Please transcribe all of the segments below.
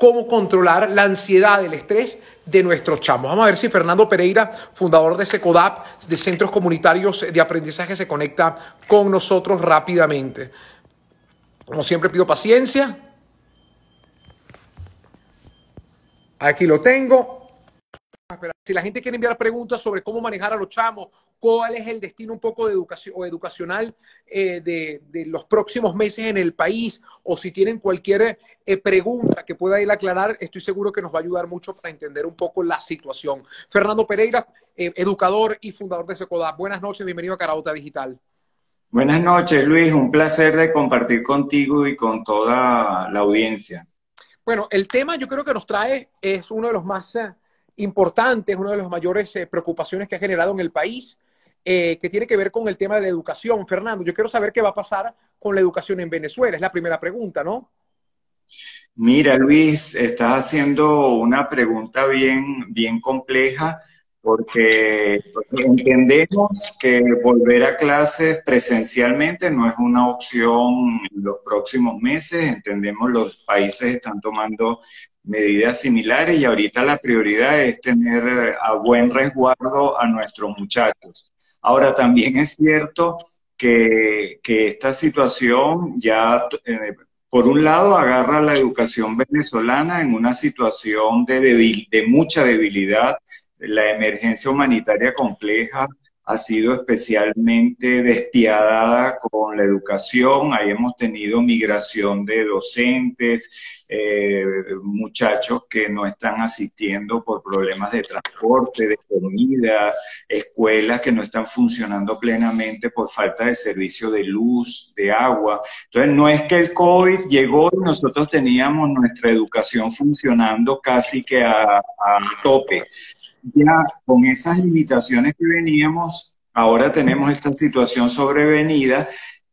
cómo controlar la ansiedad, el estrés de nuestros chamos. Vamos a ver si Fernando Pereira, fundador de SECODAP, de Centros Comunitarios de Aprendizaje, se conecta con nosotros rápidamente. Como siempre, pido paciencia. Aquí lo tengo. Si la gente quiere enviar preguntas sobre cómo manejar a los chamos, cuál es el destino un poco de educación o educacional de los próximos meses en el país, o si tienen cualquier pregunta que pueda ir a aclarar, estoy seguro que nos va a ayudar mucho para entender un poco la situación. Fernando Pereira, educador y fundador de SECODAP. Buenas noches, bienvenido a Caraota Digital. Buenas noches, Luis. Un placer de compartir contigo y con toda la audiencia. Bueno, el tema yo creo que nos trae es uno de los más importantes, una de las mayores preocupaciones que ha generado en el país, que tiene que ver con el tema de la educación. Fernando, yo quiero saber qué va a pasar con la educación en Venezuela. Es la primera pregunta, ¿no? Mira, Luis, estás haciendo una pregunta bien compleja porque entendemos que volver a clases presencialmente no es una opción en los próximos meses. Entendemos los países están tomando medidas similares y ahorita la prioridad es tener a buen resguardo a nuestros muchachos. Ahora, también es cierto que esta situación ya... por un lado, agarra a la educación venezolana en una situación de mucha debilidad. La emergencia humanitaria compleja ha sido especialmente despiadada con la educación. Ahí hemos tenido migración de docentes, muchachos que no están asistiendo por problemas de transporte, de comida, escuelas que no están funcionando plenamente por falta de servicio de luz, de agua. Entonces, no es que el COVID llegó y nosotros teníamos nuestra educación funcionando casi que a tope. Ya con esas limitaciones que veníamos, ahora tenemos esta situación sobrevenida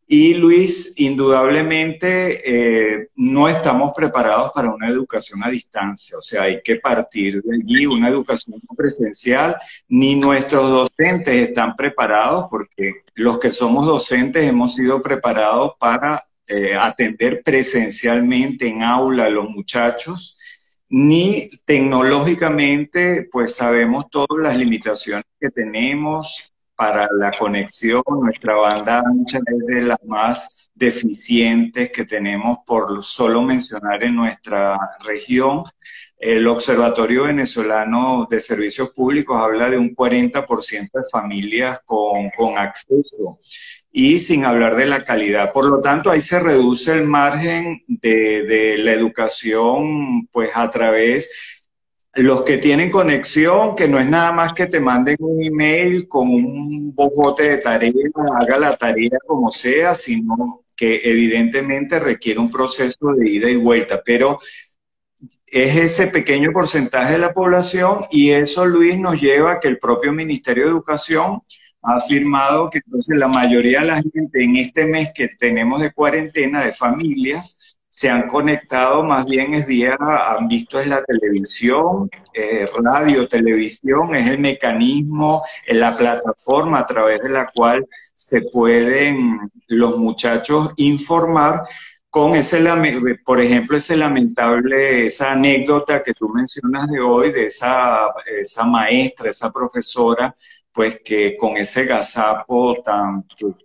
y, Luis, indudablemente no estamos preparados para una educación a distancia. O sea, hay que partir de allí, una educación no presencial. Ni nuestros docentes están preparados, porque los que somos docentes hemos sido preparados para atender presencialmente en aula a los muchachos, ni tecnológicamente, pues sabemos todas las limitaciones que tenemos para la conexión. Nuestra banda ancha es de las más deficientes que tenemos, por solo mencionar en nuestra región. El Observatorio Venezolano de Servicios Públicos habla de un 40% de familias con acceso, y sin hablar de la calidad. Por lo tanto, ahí se reduce el margen de la educación, pues a través los que tienen conexión, que no es nada más que te manden un email con un bojote de tarea, haga la tarea como sea, sino que evidentemente requiere un proceso de ida y vuelta. Pero es ese pequeño porcentaje de la población, y eso, Luis, nos lleva a que el propio Ministerio de Educación ha afirmado que entonces la mayoría de la gente en este mes que tenemos de cuarentena de familias se han conectado más bien es vía, han visto es la televisión, radio, televisión, es el mecanismo, la plataforma a través de la cual se pueden los muchachos informar. Con ese, por ejemplo, esa anécdota que tú mencionas de hoy, de esa maestra, esa profesora, pues que con ese gazapo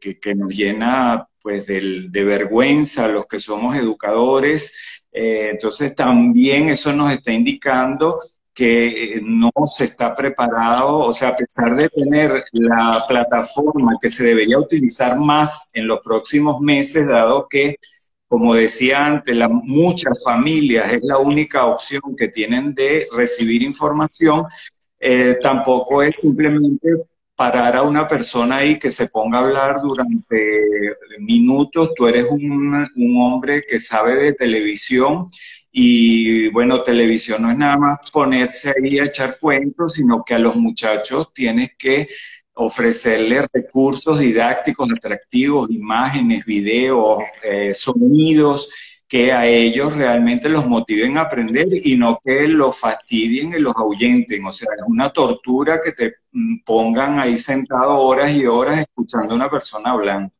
que nos llena pues de vergüenza a los que somos educadores. Entonces también eso nos está indicando que no se está preparado, o sea, a pesar de tener la plataforma que se debería utilizar más en los próximos meses, dado que, como decía antes, muchas familias es la única opción que tienen de recibir información. Tampoco es simplemente parar a una persona ahí que se ponga a hablar durante minutos. Tú eres un hombre que sabe de televisión y, bueno, televisión no es nada más ponerse ahí a echar cuentos, sino que a los muchachos tienes que ofrecerles recursos didácticos, atractivos, imágenes, videos, sonidos, que a ellos realmente los motiven a aprender y no que los fastidien y los ahuyenten. O sea, es una tortura que te pongan ahí sentado horas y horas escuchando a una persona hablando.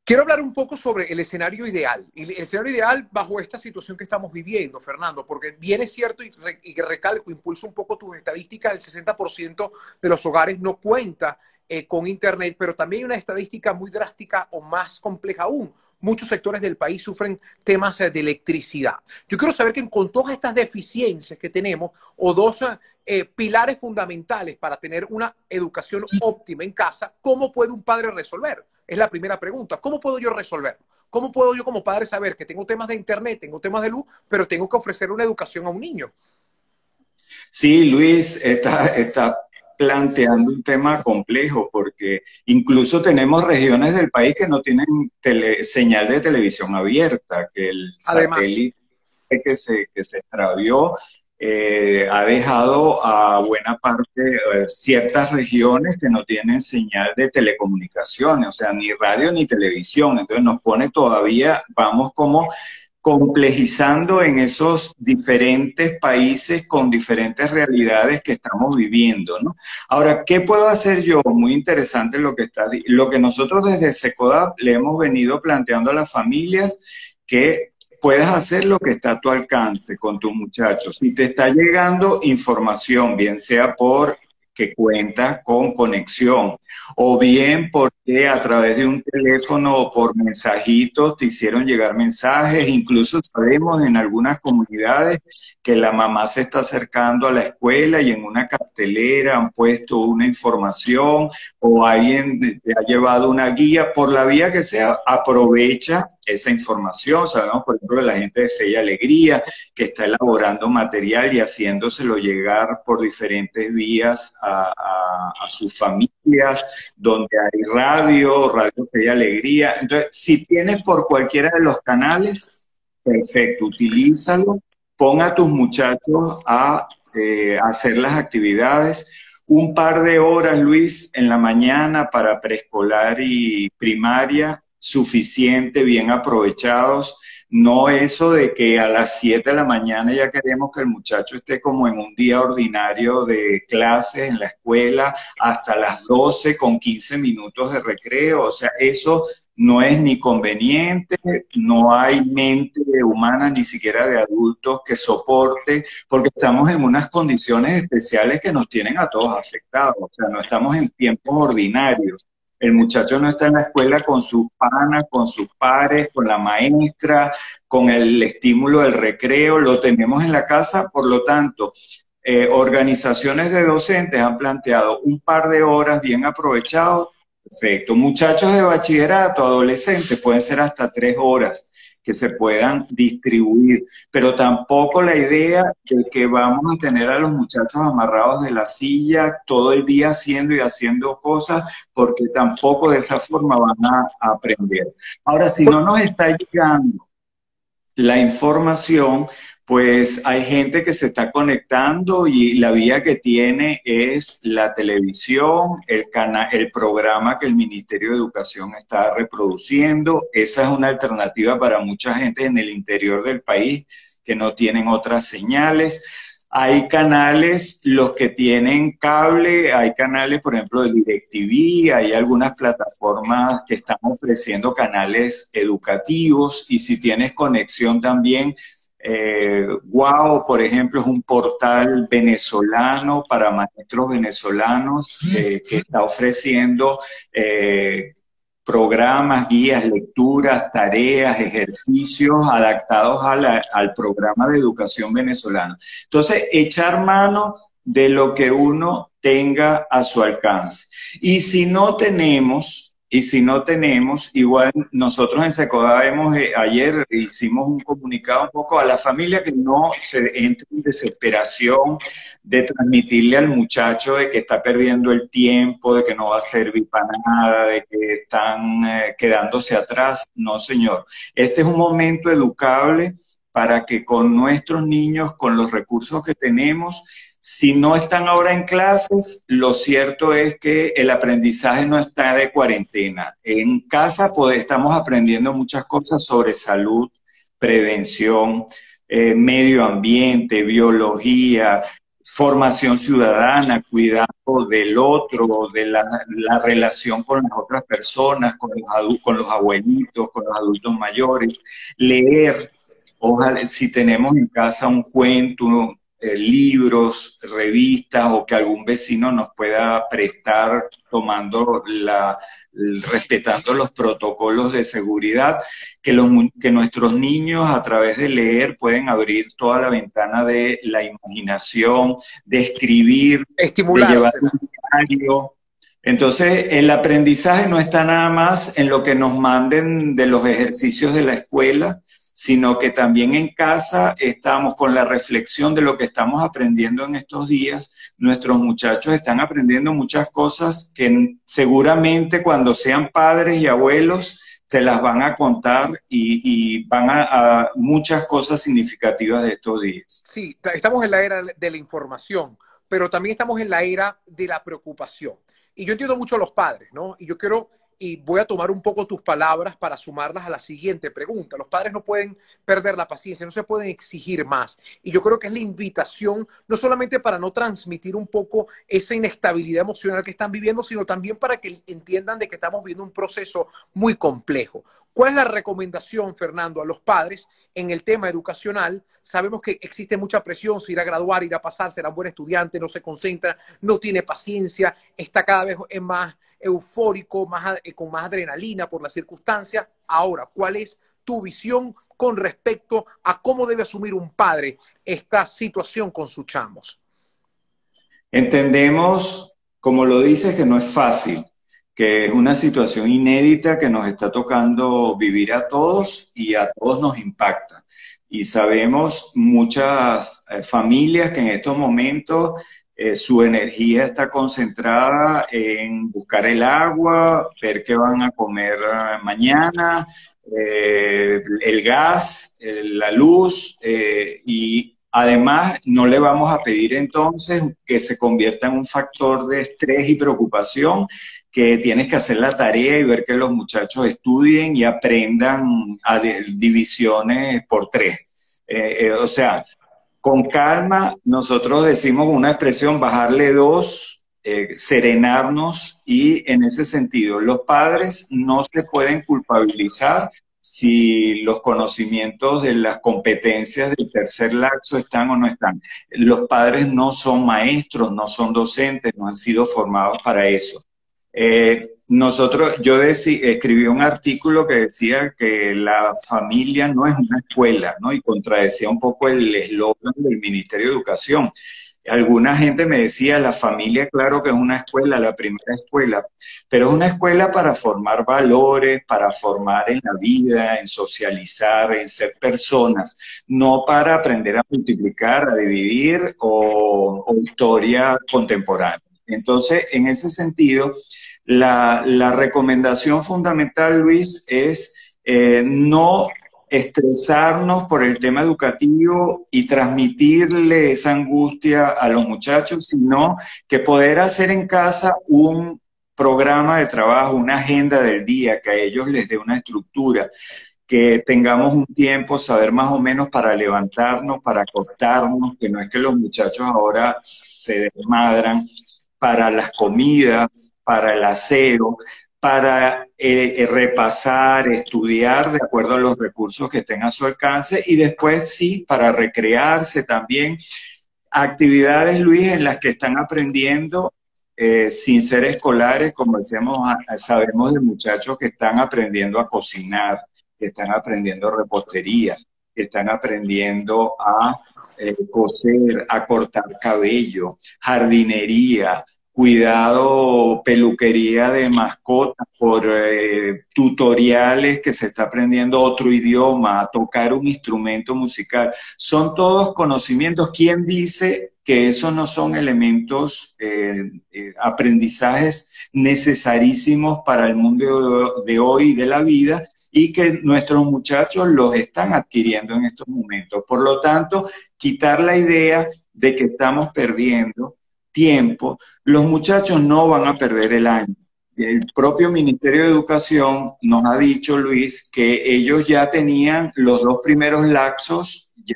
Quiero hablar un poco sobre el escenario ideal. Y el escenario ideal bajo esta situación que estamos viviendo, Fernando, porque bien es cierto y recalco, impulso un poco tus estadísticas, el 60% de los hogares no cuenta con Internet, pero también hay una estadística muy drástica o más compleja aún. Muchos sectores del país sufren temas de electricidad. Yo quiero saber que con todas estas deficiencias que tenemos, o dos pilares fundamentales para tener una educación óptima en casa, ¿cómo puede un padre resolver? Es la primera pregunta. ¿Cómo puedo yo resolverlo? ¿Cómo puedo yo como padre saber que tengo temas de internet, tengo temas de luz, pero tengo que ofrecer una educación a un niño? Sí, Luis, está planteando un tema complejo porque incluso tenemos regiones del país que no tienen señal de televisión abierta, que el Además, satélite que se extravió ha dejado a buena parte ciertas regiones que no tienen señal de telecomunicaciones, o sea, ni radio ni televisión. Entonces nos pone todavía, vamos como complejizando en esos diferentes países con diferentes realidades que estamos viviendo, ¿no? Ahora, ¿qué puedo hacer yo? Muy interesante lo que nosotros desde SECODAP le hemos venido planteando a las familias, que puedas hacer lo que está a tu alcance con tus muchachos. Si te está llegando información, bien sea por que cuentas con conexión, o bien porque a través de un teléfono o por mensajitos te hicieron llegar mensajes. Incluso sabemos en algunas comunidades que la mamá se está acercando a la escuela y en una cartelera han puesto una información, o alguien te ha llevado una guía. Por la vía que sea, aprovecha esa información. Sabemos, por ejemplo, de la gente de Fe y Alegría, que está elaborando material y haciéndoselo llegar por diferentes vías a sus familias, donde hay radio Fe y Alegría. Entonces, si tienes por cualquiera de los canales, perfecto, utilízalo, pon a tus muchachos a hacer las actividades. Un par de horas, Luis, en la mañana para preescolar y primaria, suficiente, bien aprovechados. No eso de que a las 7 de la mañana ya queremos que el muchacho esté como en un día ordinario de clases en la escuela hasta las 12 con 15 minutos de recreo. O sea, eso no es ni conveniente, no hay mente humana, ni siquiera de adultos, que soporte, porque estamos en unas condiciones especiales que nos tienen a todos afectados. O sea, no estamos en tiempos ordinarios. El muchacho no está en la escuela con sus panas, con sus pares, con la maestra, con el estímulo del recreo, lo tenemos en la casa. Por lo tanto, organizaciones de docentes han planteado un par de horas bien aprovechados. Perfecto. Muchachos de bachillerato, adolescentes, pueden ser hasta 3 horas que se puedan distribuir, pero tampoco la idea de que vamos a tener a los muchachos amarrados de la silla todo el día haciendo y haciendo cosas, porque tampoco de esa forma van a aprender. Ahora, si no nos está llegando la información, pues hay gente que se está conectando y la vía que tiene es la televisión, el programa que el Ministerio de Educación está reproduciendo. Esa es una alternativa para mucha gente en el interior del país que no tienen otras señales. Hay canales, los que tienen cable, hay canales, por ejemplo, de DirecTV, hay algunas plataformas que están ofreciendo canales educativos, y si tienes conexión también, Guau, por ejemplo, es un portal venezolano para maestros venezolanos que está ofreciendo programas, guías, lecturas, tareas, ejercicios adaptados al programa de educación venezolano. Entonces, echar mano de lo que uno tenga a su alcance. Y si no tenemos, igual nosotros en SECODA ayer hicimos un comunicado un poco a la familia, que no se entre en desesperación de transmitirle al muchacho de que está perdiendo el tiempo, de que no va a servir para nada, de que están quedándose atrás. No, señor. Este es un momento educable para que con nuestros niños, con los recursos que tenemos, si no están ahora en clases, lo cierto es que el aprendizaje no está de cuarentena. En casa estamos aprendiendo muchas cosas sobre salud, prevención, medio ambiente, biología, formación ciudadana, cuidado del otro, de la relación con las otras personas, con los abuelitos, con los adultos mayores, leer. Ojalá, si tenemos en casa un cuento, libros, revistas o que algún vecino nos pueda prestar respetando los protocolos de seguridad, que nuestros niños a través de leer pueden abrir toda la ventana de la imaginación, de escribir, de llevar un Estimulársela. diario. Entonces, el aprendizaje no está nada más en lo que nos manden de los ejercicios de la escuela, sino que también en casa estamos con la reflexión de lo que estamos aprendiendo en estos días. Nuestros muchachos están aprendiendo muchas cosas que seguramente cuando sean padres y abuelos se las van a contar y van a muchas cosas significativas de estos días. Sí, estamos en la era de la información, pero también estamos en la era de la preocupación. Y yo entiendo mucho a los padres, ¿no? Y yo quiero, y voy a tomar un poco tus palabras para sumarlas a la siguiente pregunta. Los padres no pueden perder la paciencia, no se pueden exigir más. Y yo creo que es la invitación, no solamente para no transmitir un poco esa inestabilidad emocional que están viviendo, sino también para que entiendan de que estamos viviendo un proceso muy complejo. ¿Cuál es la recomendación, Fernando, a los padres en el tema educacional? Sabemos que existe mucha presión, se irá a graduar, irá a pasar, será un buen estudiante, no se concentra, no tiene paciencia, está cada vez más eufórico, con más adrenalina por las circunstancias. Ahora, ¿cuál es tu visión con respecto a cómo debe asumir un padre esta situación con sus chamos? Entendemos, como lo dices, que no es fácil, que es una situación inédita que nos está tocando vivir a todos y a todos nos impacta. Y sabemos muchas familias que en estos momentos su energía está concentrada en buscar el agua, ver qué van a comer mañana, el gas, la luz y además, no le vamos a pedir entonces que se convierta en un factor de estrés y preocupación, que tienes que hacer la tarea y ver que los muchachos estudien y aprendan a divisiones por tres. O sea, con calma, nosotros decimos una expresión, bajarle dos, serenarnos y en ese sentido, los padres no se pueden culpabilizar si los conocimientos de las competencias del tercer laxo están o no están. Los padres no son maestros, no son docentes, no han sido formados para eso. Yo escribí un artículo que decía que la familia no es una escuela, ¿no? Y contradecía un poco el eslogan del Ministerio de Educación. Alguna gente me decía, la familia, claro que es una escuela, la primera escuela, pero es una escuela para formar valores, para formar en la vida, en socializar, en ser personas, no para aprender a multiplicar, a dividir o historia contemporánea. Entonces, en ese sentido, la recomendación fundamental, Luis, es no estresarnos por el tema educativo y transmitirle esa angustia a los muchachos, sino que poder hacer en casa un programa de trabajo, una agenda del día, que a ellos les dé una estructura, que tengamos un tiempo, saber más o menos para levantarnos, para acostarnos, que no es que los muchachos ahora se desmadran, para las comidas, para el aseo, para repasar, estudiar de acuerdo a los recursos que estén a su alcance y después sí, para recrearse también. Actividades, Luis, en las que están aprendiendo sin ser escolares, como decíamos, sabemos de muchachos que están aprendiendo a cocinar, que están aprendiendo repostería, que están aprendiendo a coser, a cortar cabello, jardinería, cuidado, peluquería de mascotas, por tutoriales que se está aprendiendo otro idioma, a tocar un instrumento musical. Son todos conocimientos. ¿Quién dice que esos no son elementos, aprendizajes necesarísimos para el mundo de hoy y de la vida? Y que nuestros muchachos los están adquiriendo en estos momentos. Por lo tanto, quitar la idea de que estamos perdiendo tiempo. Los muchachos no van a perder el año. el propio Ministerio de Educación nos ha dicho, Luis, que ellos ya tenían los dos primeros lapsos, ya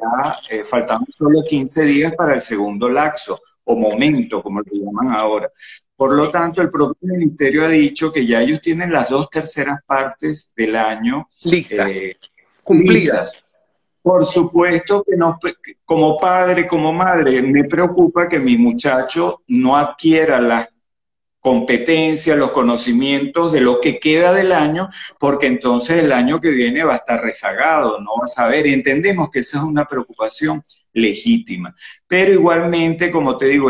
faltaban solo 15 días para el segundo lapso, o momento, como lo llaman ahora. Por lo tanto, el propio ministerio ha dicho que ya ellos tienen las 2/3 partes del año Listas, listas. cumplidas. Por supuesto que no, como padre, como madre, me preocupa que mi muchacho no adquiera las competencias, los conocimientos de lo que queda del año, porque entonces el año que viene va a estar rezagado, no va a saber. Y entendemos que esa es una preocupación legítima. Pero igualmente, como te digo,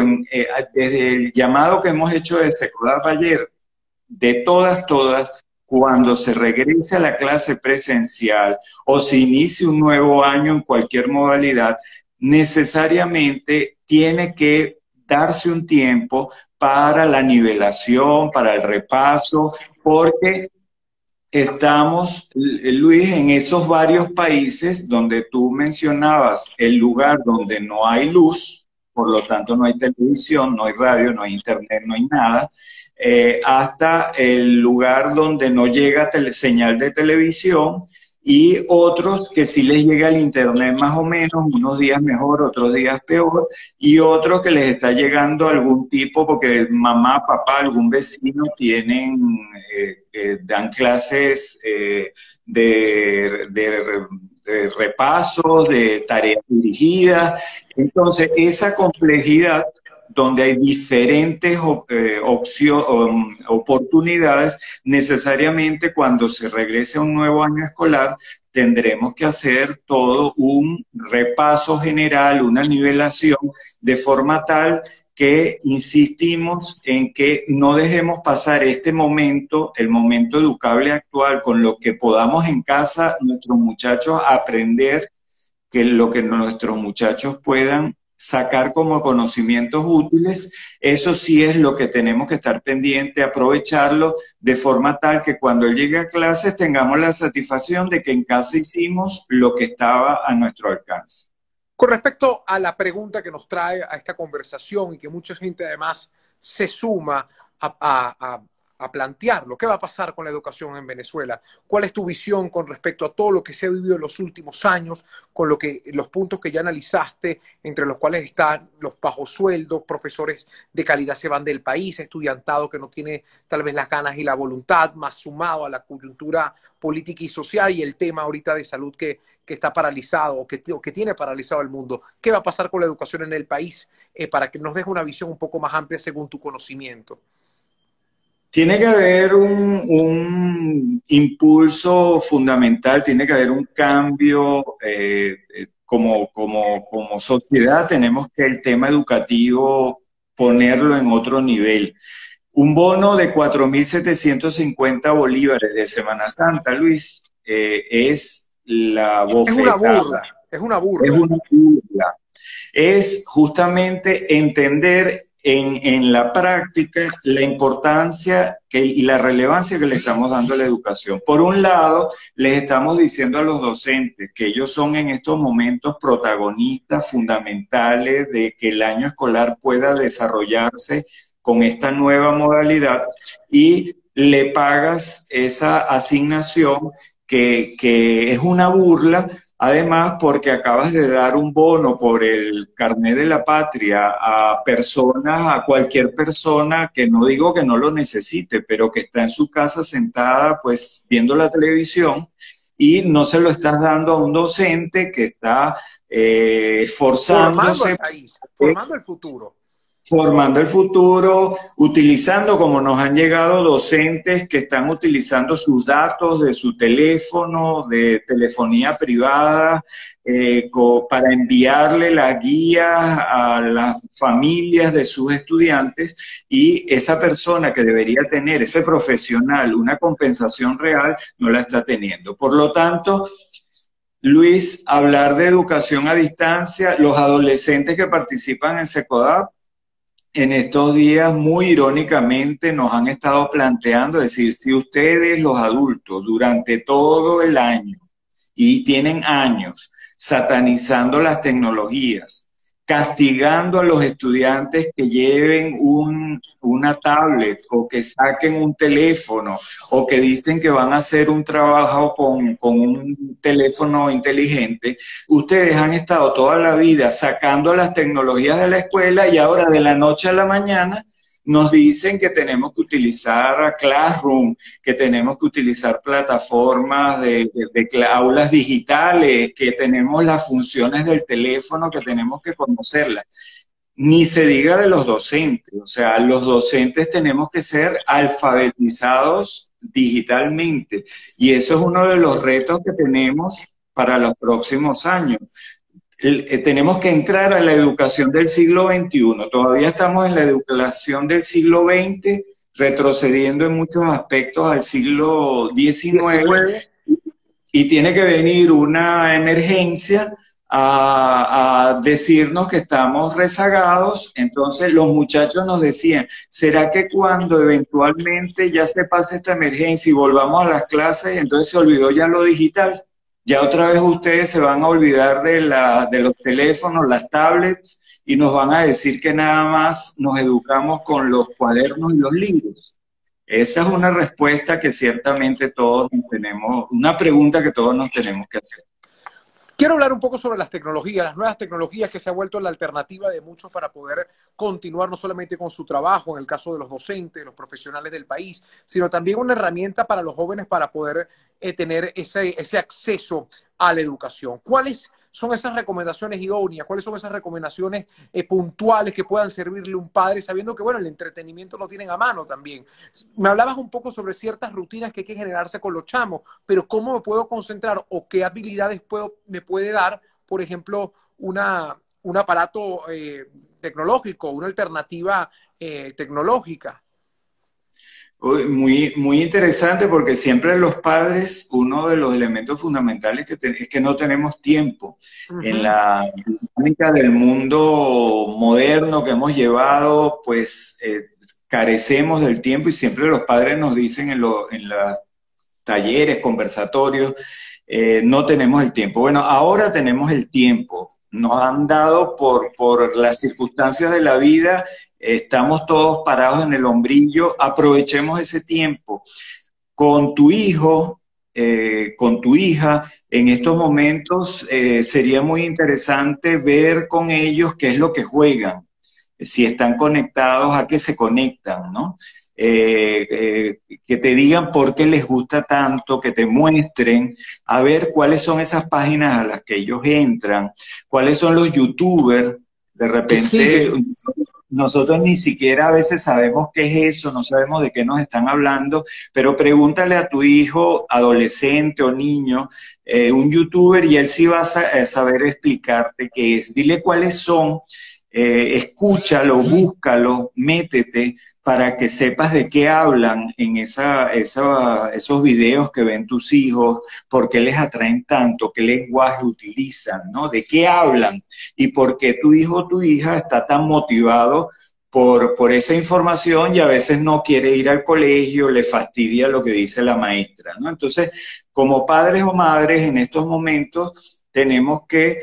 desde el llamado que hemos hecho de Secodap ayer, de todas, cuando se regrese a la clase presencial o se inicie un nuevo año en cualquier modalidad, necesariamente tiene que darse un tiempo para la nivelación, para el repaso, porque estamos, Luis, en esos varios países donde tú mencionabas el lugar donde no hay luz, por lo tanto no hay televisión, no hay radio, no hay internet, no hay nada, hasta el lugar donde no llega señal de televisión y otros que sí les llega el internet más o menos, unos días mejor, otros días peor, y otros que les está llegando algún tipo, porque mamá, papá, algún vecino tienen, dan clases de repasos, de tareas dirigidas. Entonces, esa complejidad donde hay diferentes oportunidades, necesariamente cuando se regrese a un nuevo año escolar, tendremos que hacer todo un repaso general, una nivelación, de forma tal que insistimos en que no dejemos pasar este momento, el momento educable actual, con lo que podamos en casa nuestros muchachos aprender, que lo que nuestros muchachos puedan sacar como conocimientos útiles, eso sí es lo que tenemos que estar pendiente, aprovecharlo de forma tal que cuando él llegue a clases tengamos la satisfacción de que en casa hicimos lo que estaba a nuestro alcance. Con respecto a la pregunta que nos trae a esta conversación y que mucha gente además se suma a plantearlo, ¿qué va a pasar con la educación en Venezuela? ¿Cuál es tu visión con respecto a todo lo que se ha vivido en los últimos años, con los puntos que ya analizaste, entre los cuales están los bajos sueldos, profesores de calidad se van del país, estudiantado que no tiene tal vez las ganas y la voluntad, más sumado a la coyuntura política y social y el tema ahorita de salud que está paralizado o que tiene paralizado el mundo? ¿Qué va a pasar con la educación en el país para que nos deje una visión un poco más amplia según tu conocimiento? Tiene que haber un impulso fundamental, tiene que haber un cambio. Como sociedad tenemos que el tema educativo ponerlo en otro nivel. Un bono de 4.750 bolívares de Semana Santa, Luis, es la Es una bofetada, burla, es una es burla. una burla. Es justamente entender en la práctica la importancia y la relevancia que le estamos dando a la educación. Por un lado, les estamos diciendo a los docentes que ellos son en estos momentos protagonistas fundamentales de que el año escolar pueda desarrollarse con esta nueva modalidad y le pagas esa asignación que es una burla. Además, porque acabas de dar un bono por el carnet de la patria a personas, a cualquier persona que no digo que no lo necesite, pero que está en su casa sentada, pues viendo la televisión, y no se lo estás dando a un docente que está Formando al esforzándose, país, formando el futuro. formando el futuro, utilizando, como nos han llegado docentes que están utilizando sus datos de su teléfono, de telefonía privada, para enviarle las guías a las familias de sus estudiantes, y esa persona que debería tener, ese profesional, una compensación real, no la está teniendo. Por lo tanto, Luis, hablar de educación a distancia, los adolescentes que participan en Secodap, en estos días, muy irónicamente, nos han estado planteando, es decir, si ustedes, los adultos, durante todo el año, y tienen años, satanizando las tecnologías, castigando a los estudiantes que lleven una tablet o que saquen un teléfono o que dicen que van a hacer un trabajo con un teléfono inteligente. Ustedes han estado toda la vida sacando las tecnologías de la escuela y ahora de la noche a la mañana nos dicen que tenemos que utilizar Classroom, que tenemos que utilizar plataformas de aulas digitales, que tenemos las funciones del teléfono, que tenemos que conocerlas. Ni se diga de los docentes, o sea, los docentes tenemos que ser alfabetizados digitalmente y eso es uno de los retos que tenemos para los próximos años. Tenemos que entrar a la educación del siglo XXI. Todavía estamos en la educación del siglo XX, retrocediendo en muchos aspectos al siglo XIX, y tiene que venir una emergencia a decirnos que estamos rezagados. Entonces los muchachos nos decían, ¿será que cuando eventualmente ya se pase esta emergencia y volvamos a las clases, entonces se olvidó ya lo digital? Ya otra vez ustedes se van a olvidar de los teléfonos, las tablets, y nos van a decir que nada más nos educamos con los cuadernos y los libros. Esa es una respuesta que ciertamente todos nos tenemos, una pregunta que todos nos tenemos que hacer. Quiero hablar un poco sobre las tecnologías, las nuevas tecnologías que se ha vuelto la alternativa de muchos para poder continuar no solamente con su trabajo, en el caso de los docentes, los profesionales del país, sino también una herramienta para los jóvenes para poder tener ese acceso a la educación. ¿Cuáles son esas recomendaciones idóneas? ¿Cuáles son esas recomendaciones puntuales que puedan servirle a un padre, sabiendo que, bueno, el entretenimiento lo tienen a mano también? Me hablabas un poco sobre ciertas rutinas que hay que generarse con los chamos, pero ¿cómo me puedo concentrar o qué habilidades me puede dar, por ejemplo, un aparato tecnológico, una alternativa tecnológica? Muy, muy interesante, porque siempre los padres, uno de los elementos fundamentales es que no tenemos tiempo. En la dinámica del mundo moderno que hemos llevado, pues carecemos del tiempo, y siempre los padres nos dicen en los talleres, conversatorios, no tenemos el tiempo. Bueno, ahora tenemos el tiempo. Nos han dado por las circunstancias de la vida. Estamos todos parados en el hombrillo, aprovechemos ese tiempo. Con tu hijo, con tu hija, en estos momentos sería muy interesante ver con ellos qué es lo que juegan, si están conectados, a qué se conectan, ¿no? Que te digan por qué les gusta tanto, que te muestren, a ver cuáles son esas páginas a las que ellos entran, cuáles son los youtubers. De repente nosotros ni siquiera a veces sabemos qué es eso, no sabemos de qué nos están hablando, pero pregúntale a tu hijo, adolescente o niño, un youtuber, y él sí va a saber explicarte qué es. Dile cuáles son, escúchalo, búscalo, métete, para que sepas de qué hablan en esos videos que ven tus hijos, por qué les atraen tanto, qué lenguaje utilizan, ¿no? De qué hablan y por qué tu hijo o tu hija está tan motivado por esa información y a veces no quiere ir al colegio, le fastidia lo que dice la maestra, ¿no? Entonces, como padres o madres en estos momentos tenemos que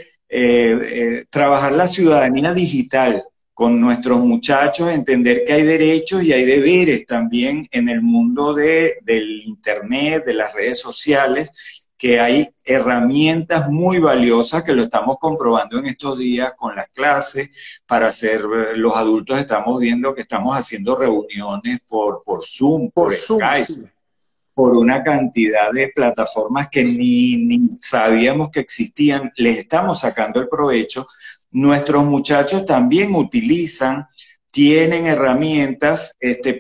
trabajar la ciudadanía digital con nuestros muchachos, entender que hay derechos y hay deberes también en el mundo del internet, de las redes sociales, que hay herramientas muy valiosas que lo estamos comprobando en estos días con las clases. Para hacer, los adultos estamos viendo que estamos haciendo reuniones por Zoom, por Skype, sí, por una cantidad de plataformas que ni sabíamos que existían. Les estamos sacando el provecho. Nuestros muchachos también utilizan, tienen herramientas,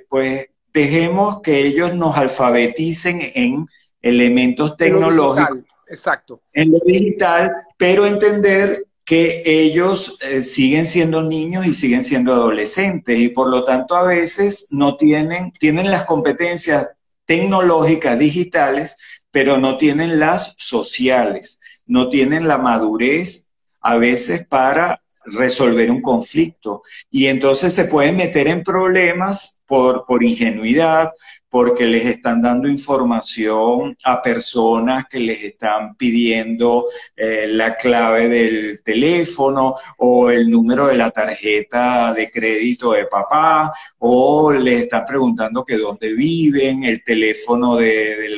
pues dejemos que ellos nos alfabeticen en elementos tecnológicos, exacto, en lo digital, pero entender que ellos siguen siendo niños y siguen siendo adolescentes, y por lo tanto a veces no tienen las competencias tecnológicas digitales, pero no tienen las sociales, no tienen la madurez a veces para resolver un conflicto, y entonces se pueden meter en problemas por ingenuidad, porque les están dando información a personas que les están pidiendo la clave del teléfono o el número de la tarjeta de crédito de papá, o les están preguntando que dónde viven, el teléfono de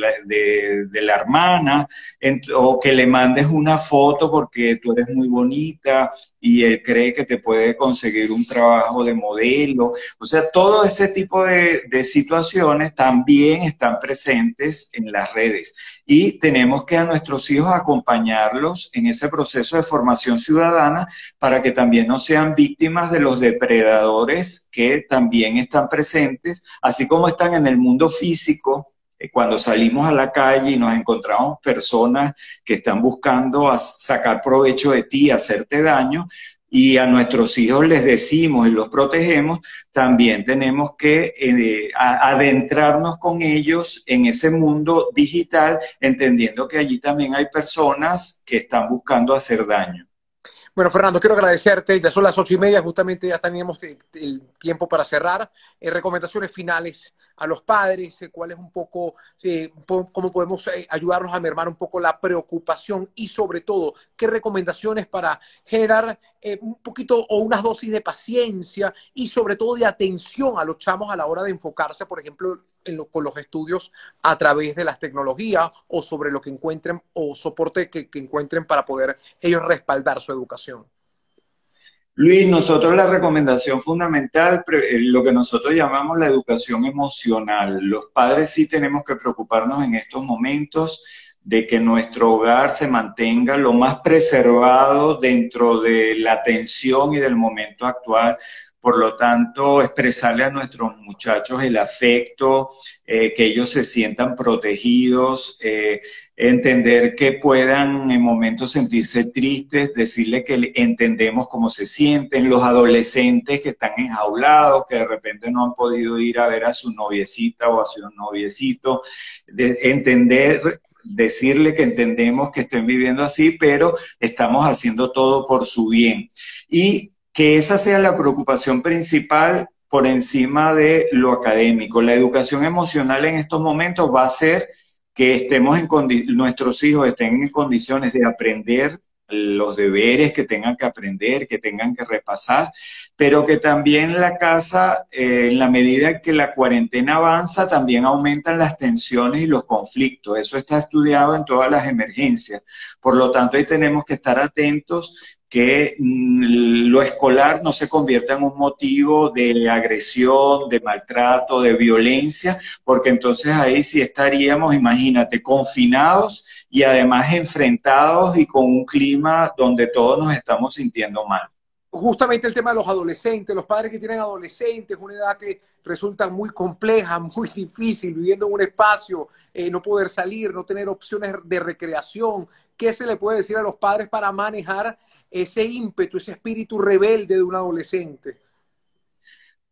la hermana, o que le mandes una foto porque tú eres muy bonita y él cree que te puede conseguir un trabajo de modelo. O sea, todo ese tipo de situaciones también están presentes en las redes y tenemos que a nuestros hijos acompañarlos en ese proceso de formación ciudadana para que también no sean víctimas de los depredadores que también están presentes, así como están en el mundo físico. Cuando salimos a la calle y nos encontramos personas que están buscando sacar provecho de ti, hacerte daño, y a nuestros hijos les decimos y los protegemos, también tenemos que adentrarnos con ellos en ese mundo digital, entendiendo que allí también hay personas que están buscando hacer daño. Bueno, Fernando, quiero agradecerte. Ya son las 8:30, justamente ya teníamos el tiempo para cerrar. Recomendaciones finales a los padres, cuál es un poco, cómo podemos ayudarlos a mermar un poco la preocupación y sobre todo, qué recomendaciones para generar un poquito o unas dosis de paciencia y sobre todo de atención a los chamos a la hora de enfocarse, por ejemplo, con los estudios a través de las tecnologías o sobre lo que encuentren o soporte que encuentren para poder ellos respaldar su educación. Luis, nosotros la recomendación fundamental, lo que nosotros llamamos la educación emocional. Los padres sí tenemos que preocuparnos en estos momentos de que nuestro hogar se mantenga lo más preservado dentro de la atención y del momento actual. Por lo tanto, expresarle a nuestros muchachos el afecto, que ellos se sientan protegidos, entender que puedan en momentos sentirse tristes, decirle que entendemos cómo se sienten, los adolescentes que están enjaulados, que de repente no han podido ir a ver a su noviecita o a su noviecito, decirle que entendemos que estén viviendo así, pero estamos haciendo todo por su bien. Y que esa sea la preocupación principal por encima de lo académico. La educación emocional en estos momentos va a ser que nuestros hijos estén en condiciones de aprender los deberes que tengan que aprender, que tengan que repasar, pero que también la casa, en la medida que la cuarentena avanza, también aumentan las tensiones y los conflictos. Eso está estudiado en todas las emergencias. Por lo tanto, ahí tenemos que estar atentos que lo escolar no se convierta en un motivo de agresión, de maltrato, de violencia, porque entonces ahí sí estaríamos, imagínate, confinados y además enfrentados y con un clima donde todos nos estamos sintiendo mal. Justamente el tema de los adolescentes, los padres que tienen adolescentes, una edad que resulta muy compleja, muy difícil, viviendo en un espacio, no poder salir, no tener opciones de recreación. ¿Qué se le puede decir a los padres para manejar ese ímpetu, ese espíritu rebelde de un adolescente?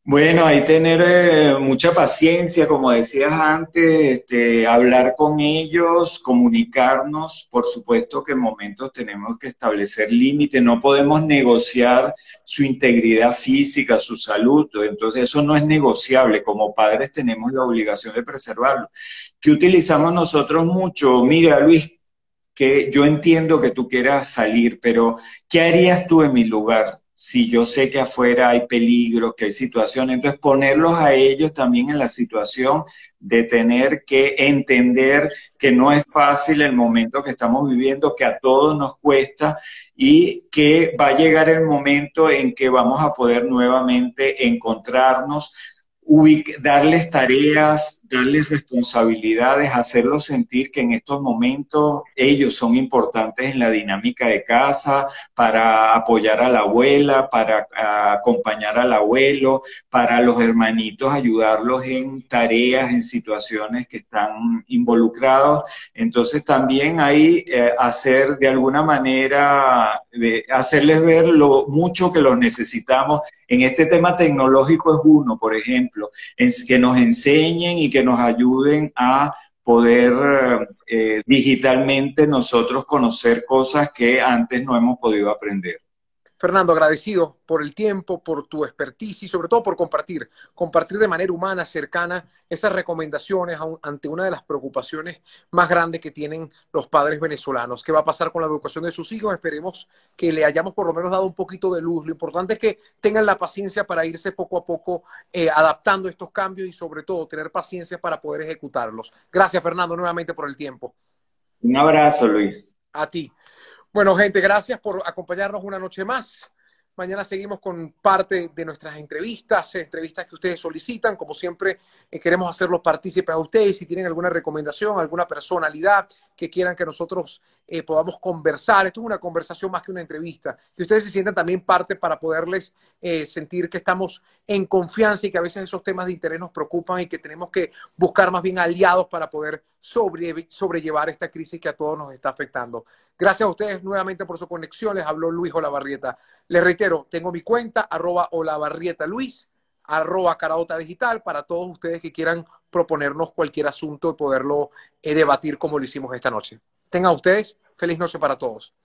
Bueno, hay tener mucha paciencia, como decías antes, hablar con ellos, comunicarnos. Por supuesto que en momentos tenemos que establecer límites, no podemos negociar su integridad física, su salud. Entonces eso no es negociable. Como padres tenemos la obligación de preservarlo. ¿Qué utilizamos nosotros mucho? Mira, Luis, que yo entiendo que tú quieras salir, pero ¿qué harías tú en mi lugar? Si yo sé que afuera hay peligros, que hay situaciones, entonces ponerlos a ellos también en la situación de tener que entender que no es fácil el momento que estamos viviendo, que a todos nos cuesta y que va a llegar el momento en que vamos a poder nuevamente encontrarnos, darles tareas, darles responsabilidades, hacerlos sentir que en estos momentos ellos son importantes en la dinámica de casa, para apoyar a la abuela, para acompañar al abuelo, para los hermanitos ayudarlos en tareas, en situaciones que están involucrados. Entonces también ahí hacer de alguna manera, hacerles ver lo mucho que los necesitamos. En este tema tecnológico es uno, por ejemplo, es que nos enseñen y que nos ayuden a poder digitalmente nosotros conocer cosas que antes no hemos podido aprender. Fernando, agradecido por el tiempo, por tu expertise y sobre todo por compartir de manera humana, cercana, esas recomendaciones ante una de las preocupaciones más grandes que tienen los padres venezolanos. ¿Qué va a pasar con la educación de sus hijos? Esperemos que le hayamos por lo menos dado un poquito de luz. Lo importante es que tengan la paciencia para irse poco a poco adaptando estos cambios y sobre todo tener paciencia para poder ejecutarlos. Gracias, Fernando, nuevamente por el tiempo. Un abrazo, Luis. A ti. Bueno, gente, gracias por acompañarnos una noche más. Mañana seguimos con parte de nuestras entrevistas que ustedes solicitan. Como siempre, queremos hacerlos partícipes a ustedes. Si tienen alguna recomendación, alguna personalidad que quieran que nosotros podamos conversar. Esto es una conversación más que una entrevista. Que ustedes se sientan también parte para poderles sentir que estamos en confianza y que a veces esos temas de interés nos preocupan y que tenemos que buscar más bien aliados para poder sobrellevar esta crisis que a todos nos está afectando. Gracias a ustedes nuevamente por su conexión. Les habló Luis Olavarrieta. Les reitero, tengo mi cuenta, @olavarrietaluis, @Caraota Digital, para todos ustedes que quieran proponernos cualquier asunto y poderlo debatir como lo hicimos esta noche. Tengan ustedes feliz noche para todos.